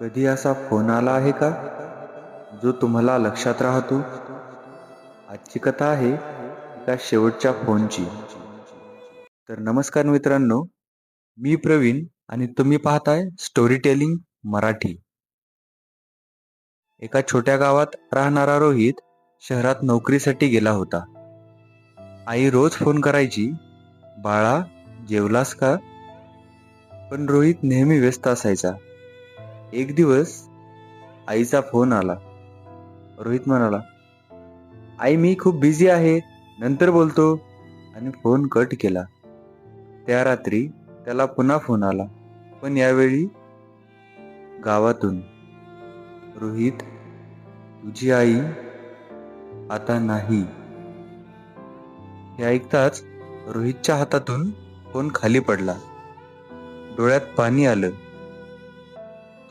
कधी असा फोन आला आहे का जो तुम्हाला लक्षात राहतो? आजची कथा आहे एका शेवटच्या फोनची. तर नमस्कार मित्रांनो, मी प्रवीण आणि तुम्ही पाहताय स्टोरी टेलिंग मराठी. एका छोट्या गावात राहणारा रोहित शहरात नोकरीसाठी गेला होता. आई रोज फोन करायची, बाळा जेवलास का? पण रोहित नेहमी व्यस्त असायचा. एक दिवस आईचा फोन आला. रोहित म्हणाला, आई मी खूप बिझी आहे, नंतर बोलतो, आणि फोन कट केला. त्या रात्री त्याला पुन्हा फोन आला, पण यावेळी गावातून. रोहित, तुझी आई आता नाही. हे ऐकताच रोहितच्या हातातून फोन खाली पडला. डोळ्यात पाणी आलं.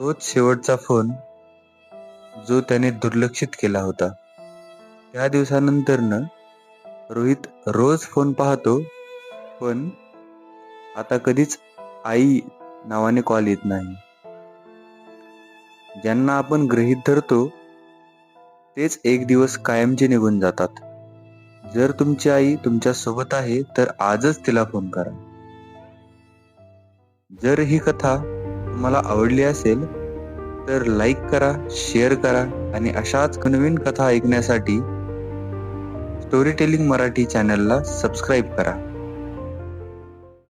तोच शेवटचा फोन जो त्याने दुर्लक्षित केला होता. त्या दिवसानंतरनं रोहित रोज फोन पाहतो, पण आता कधीच आई नावाने कॉल येत नाही. ज्यांना आपण गृहीत धरतो तेच एक दिवस कायमचे निघून जातात. जर तुमची आई तुमच्या सोबत आहे तर आजच तिला फोन करा. जर ही कथा तुम्हाला आवडली असेल तर लाईक करा, शेअर करा आणि अशाच नवीन कथा ऐकण्यासाठी स्टोरी टेलिंग मराठी चॅनलला सबस्क्राईब करा.